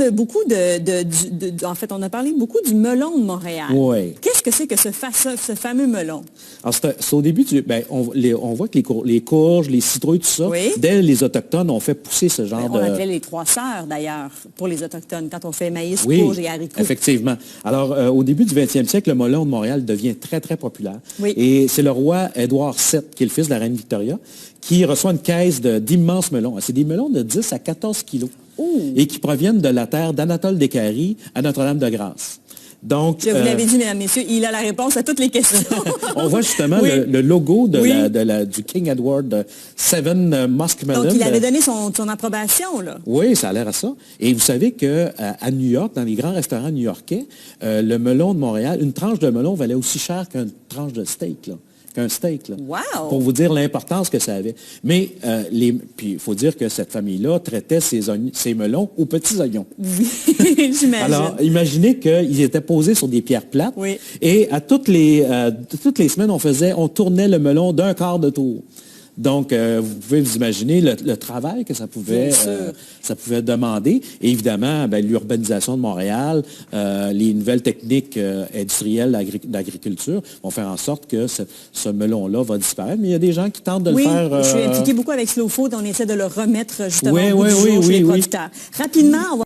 parle beaucoup en fait, on a parlé beaucoup du melon de Montréal. Oui. Qu'est-ce que c'est que ce fameux melon? Alors, c'est au début, on voit que les courges, les citrouilles, tout ça, oui. dès les Autochtones, ont fait pousser ce genre on appelait les trois sœurs, d'ailleurs, pour les Autochtones, quand on fait maïs, oui, courge et haricots. Effectivement. Alors, au début du 20e siècle, le melon de Montréal devient très, très populaire. Oui. Et c'est le roi Édouard VII, qui est le fils de la reine Victoria, qui reçoit une caisse d'immenses melons. C'est des melons de 10 à 14 kilos. Ouh. Et qui proviennent de la terre d'Anatole Descaries à Notre-Dame-de-Grâce. Donc, je vous l'avais dit, mesdames, messieurs, il a la réponse à toutes les questions. on voit justement oui. le logo oui. du King Edward VII Muskmelon. Donc, il avait donné son approbation, là. Oui, ça a l'air à ça. Et vous savez qu'à New York, dans les grands restaurants new-yorkais, le melon de Montréal, une tranche de melon valait aussi cher qu'une tranche de steak, là. Qu'un steak, là, wow. pour vous dire l'importance que ça avait. Mais puis il faut dire que cette famille-là traitait ses melons aux petits oignons. Oui, j'imagine. Alors, imaginez qu'ils étaient posés sur des pierres plates. Oui. Et à toutes les semaines, on tournait le melon d'un quart de tour. Donc, vous pouvez vous imaginer le travail que ça pouvait demander. Et évidemment, l'urbanisation de Montréal, les nouvelles techniques industrielles d'agriculture vont faire en sorte que ce melon-là va disparaître. Mais il y a des gens qui tentent de le faire... Oui, je suis impliquée beaucoup avec Slow Food. On essaie de le remettre justement chez les producteurs. Oui. Rapidement, on va...